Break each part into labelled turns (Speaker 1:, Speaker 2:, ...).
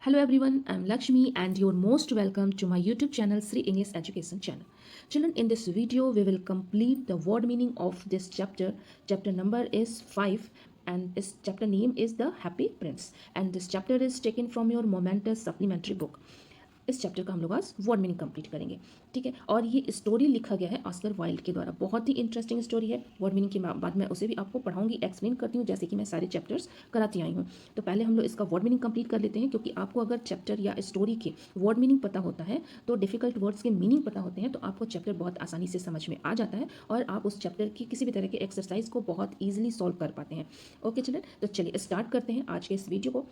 Speaker 1: Hello everyone, I'm Lakshmi and you're most welcome to my YouTube channel Sri English Education Channel. Children, in this video we will complete the word meaning of this chapter. Chapter number is 5 and this chapter name is The Happy Prince and this chapter is taken from your momentous supplementary book. इस chapter का हम लोग आज word meaning complete करेंगे, ठीक है। और ये स्टोरी लिखा गया है ऑस्कर वाइल्ड के द्वारा। बहुत ही इंटरेस्टिंग स्टोरी है। वर्ड मीनिंग के बाद मैं उसे भी आपको पढ़ाऊंगी, एक्सप्लेन करती हूँ, जैसे कि मैं सारे चैप्टर्स कराती आई हूँ। तो पहले हम लोग इसका वर्ड मीनिंग कंप्लीट कर लेते हैं, क्योंकि आपको अगर चैप्टर या स्टोरी के वर्ड मीनिंग पता होता है तो डिफिकल्ट वर्ड्स के मीनिंग पता होते हैं तो आपको चैप्टर बहुत आसानी से समझ में आ जाता है और आप उस चैप्टर की किसी भी तरह के एक्सरसाइज को बहुत ईजिली सॉल्व कर पाते हैं। ओके चलिए, तो चलिए स्टार्ट करते हैं आज के इस वीडियो को।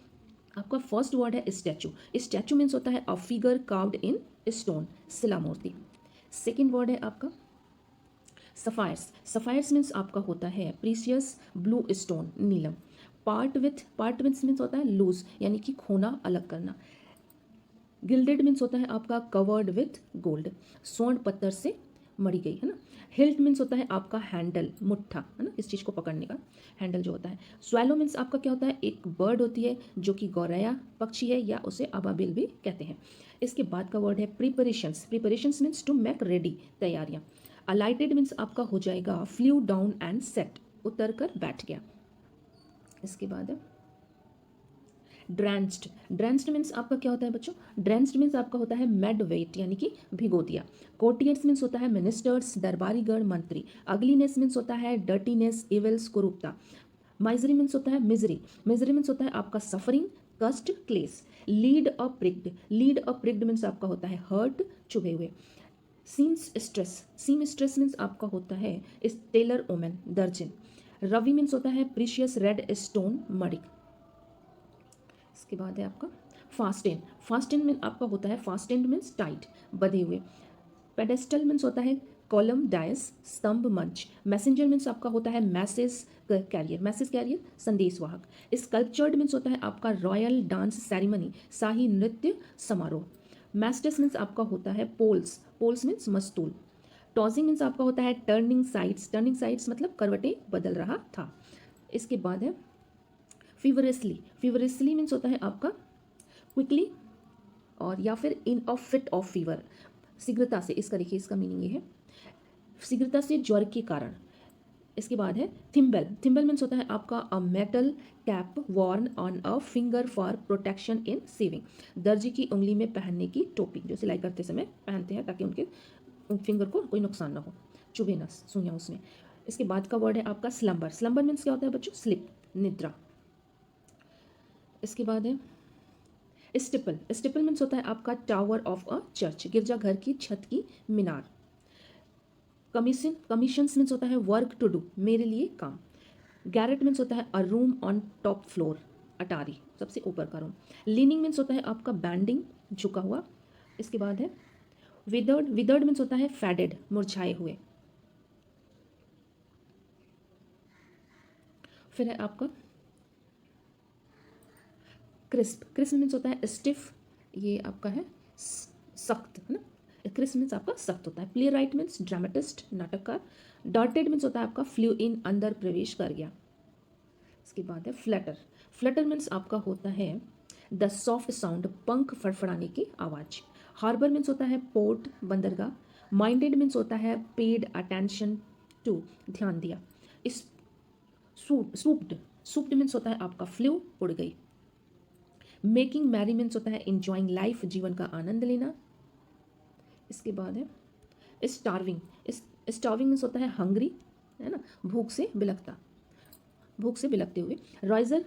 Speaker 1: आपका फर्स्ट वर्ड है स्टैचू। स्टैचू मीन्स होता है a figure carved in stone, Shila Murthy. Second word है आपका सफायर्स। सफायर्स मीन्स आपका होता है precious blue stone, Neelam. Part with means होता है लूज, यानी कि खोना, अलग करना। गिल्डेड मीन्स होता है आपका कवर्ड विथ गोल्ड, स्वर्ण पत्थर से मड़ी गई, है ना। हिल्ट मीन्स होता है आपका हैंडल, मुट्ठा, है ना, इस चीज़ को पकड़ने का हैंडल जो होता है। स्वैलो मीन्स आपका क्या होता है, एक बर्ड होती है जो कि गौरैया पक्षी है या उसे अबाबिल भी कहते हैं। इसके बाद का वर्ड है preparations. Preparations means to make ready, तैयारियाँ। अलाइटेड मीन्स आपका हो जाएगा फ्ल्यू डाउन एंड सेट, उतर कर बैठ गया। इसके बाद है ड्रेंच्ड। ड्रेंच्ड मीन्स आपका क्या होता है बच्चों, ड्रेंच्ड मीन्स आपका होता है मेड वेट, यानी कि भिगो दिया। कोर्टियर्स मीन्स होता है मिनिस्टर्स, दरबारीगढ़, मंत्री। अगलीनेस मीन्स होता है डर्टीनेस, इविल्स, कुरूपता। माइजरी मीन्स होता है मिजरी। मिजरी मीन्स होता है आपका सफरिंग, कस्ट, क्लेस। Lead a prigged. Lead a prigged means आपका होता है हर्ट, चुभे हुए। Seamstress. Seamstress means आपका होता है टेलर ओमेन, दर्जन। रवि मीन्स होता है प्रीशियस रेड स्टोन, मणिक। इसके बाद है आपका फास्टेन। फास्टेन में आपका होता है फास्टेन मीन्स टाइट, बधे हुए। पेडेस्टल मीन्स होता है कॉलम, डायस, स्तंभ, मंच। मैसेंजर मीन्स आपका होता है मैसेज कैरियर, मैसेज कैरियर, संदेशवाहक। स्कल्पचर्ड मीन्स होता है आपका रॉयल डांस सेरेमनी, शाही नृत्य समारोह। मैस्टस मीन्स आपका होता है पोल्स, पोल्स मीन्स मस्तूल। टॉसिंग मीन्स आपका होता है टर्निंग साइड्स, टर्निंग साइड्स मतलब करवटें बदल रहा था। इसके बाद है फीवरसली। फीवरसली मीन्स होता है आपका क्विकली और या फिर इन अ फिट ऑफ फीवर, शीघ्रता से। इसका देखिए, इसका मीनिंग ये है शीघ्रता से, ज्वर के कारण। इसके बाद है थिम्बल। थिम्बल मीन्स होता है आपका a metal cap worn on a finger for protection in sewing. दर्जी की उंगली में पहनने की टोपी, जो सिलाई करते समय पहनते हैं ताकि उनके फिंगर को कोई नुकसान ना हो, चुभे ना सुइयां उसमें। इसके बाद का वर्ड है आपका स्लम्बर। स्लम्बर मीन्स क्या होता है बच्चों, स्लिप, निद्रा। इसके बाद है स्टिपल। स्टिपल मीन्स होता है आपका टावर ऑफ अ चर्च, गिरजाघर की छत की मीनार। कमीशन। कमीशंस मीन्स होता है वर्क टू डू, मेरे लिए काम। गैरेट मीन्स होता है a room on top floor, अटारी, सबसे ऊपर का रूम। लीनिंग मीन्स होता है आपका बैंडिंग, झुका हुआ। इसके बाद है विदर्ड। विदर्ड मीन्स होता है फैडेड, मुरझाए हुए। फिर है आपका क्रिस्प। क्रिस्प मीन्स होता है स्टिफ, ये आपका है सख्त, है ना। क्रिस्प मीन्स आपका सख्त होता है। प्ले राइट मीन्स ड्रामेटिस्ट, नाटककार। डॉटेड मीन्स होता है आपका फ्लू इन, अंदर प्रवेश कर गया। इसके बाद है फ्लटर। फ्लटर मीन्स आपका होता है द सॉफ्ट साउंड, पंख फड़फड़ाने की आवाज़। हार्बर मीन्स होता है पोर्ट, बंदरगाह। माइंडेड मीन्स होता है पेड अटेंशन टू, ध्यान दिया। इस सूप्ड। सूप्ड मीन्स होता है आपका फ्लू, उड़ गई। मेकिंग मैरी मीन्स होता है इंजॉइंग लाइफ, जीवन का आनंद लेना। इसके बाद है स्टार्विंग। स्टार्विंग मीन्स होता है हंग्री, है ना, भूख से बिलखता, भूख से बिलखते हुए। रॉयजर।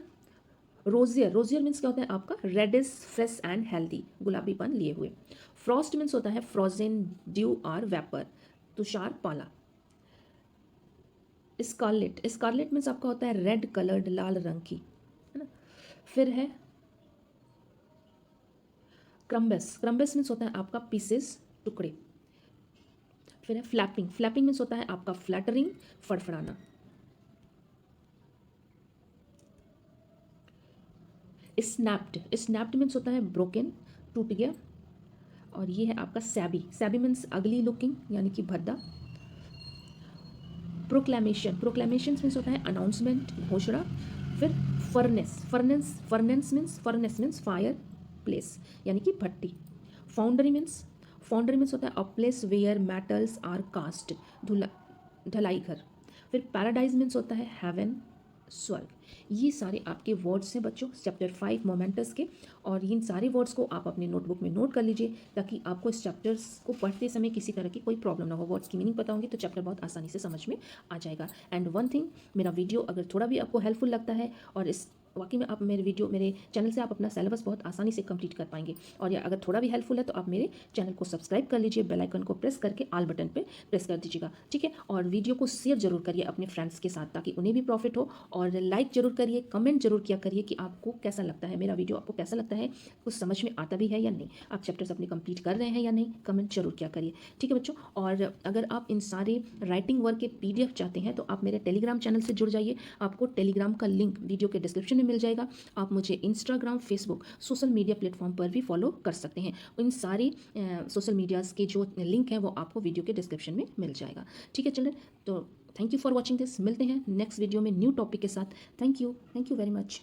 Speaker 1: रोजियर। रोजियर मीन्स क्या होता है आपका रेडिश, फ्रेश एंड हेल्दी, गुलाबीपन लिए हुए। फ्रॉस्ट मीन्स होता है फ्रोजन, ड्यू आर वेपर, तुषार, पाला। स्कारलेट। स्कारलेट मीन्स आपका होता है रेड कलर्ड, लाल रंग की, है ना। फिर है क्रम्बस। क्रम्बस मीन्स होता है आपका पीसेस, टुकड़े। फिर है फ्लैपिंग। फ्लैपिंग मीन्स होता है आपका फ्लैटरिंग, फड़फड़ाना। स्नैप्ड। स्नैप्ड मीन्स होता है ब्रोकन, टूट गया। और ये है आपका सैबी। सैबी मीन्स अगली लुकिंग, यानी कि भद्दा। प्रोक्लेमेशन। प्रोक्लेमेशन मीन्स होता है अनाउंसमेंट, घोषणा। फिर furnace. Furnace means fire. Place यानी कि भट्टी। फाउंड्री मीन्स होता है a place where metals are cast, धुला ढलाई घर। फिर पैराडाइज मीन्स होता है हेवन, स्वर्ग। ये सारे आपके वर्ड्स हैं बच्चों चैप्टर 5 मोमेंटस के, और इन सारे वर्ड्स को आप अपने नोटबुक में नोट कर लीजिए ताकि आपको इस चैप्टर्स को पढ़ते समय किसी तरह की कोई प्रॉब्लम ना हो। वर्ड्स की मीनिंग पता होंगी तो चैप्टर बहुत आसानी से समझ में आ जाएगा। एंड वन थिंग, मेरा वीडियो अगर थोड़ा भी आपको हेल्पफुल लगता है और इस वाकई में आप मेरे चैनल से आप अपना सिलेबस बहुत आसानी से कंप्लीट कर पाएंगे, और या अगर थोड़ा भी हेल्पफुल है तो आप मेरे चैनल को सब्सक्राइब कर लीजिए, बेल आइकन को प्रेस करके ऑल बटन पे प्रेस कर दीजिएगा, ठीक है। और वीडियो को शेयर जरूर करिए अपने फ्रेंड्स के साथ ताकि उन्हें भी प्रॉफिट हो, और लाइक जरूर करिए, कमेंट जरूर किया करिए कि आपको कैसा लगता है मेरा वीडियो, आपको कैसा लगता है, कुछ समझ में आता भी है या नहीं, आप चैप्टर्स अपने कंप्लीट कर रहे हैं या नहीं, कमेंट जरूर किया करिए, ठीक है बच्चों। और अगर आप इन सारे राइटिंग वर्क के PDF चाहते हैं तो आप मेरे टेलीग्राम चैनल से जुड़ जाइए, आपको टेलीग्राम का लिंक वीडियो के डिस्क्रिप्शन में मिल जाएगा। आप मुझे Instagram, Facebook, social media platform पर भी फॉलो कर सकते हैं। इन सारी सोशल मीडियाज़ के जो लिंक हैं वो आपको वीडियो के डिस्क्रिप्शन में मिल जाएगा, ठीक है। चलिए, तो thank you for watching this, मिलते हैं नेक्स्ट वीडियो में न्यू टॉपिक के साथ। Thank you very much.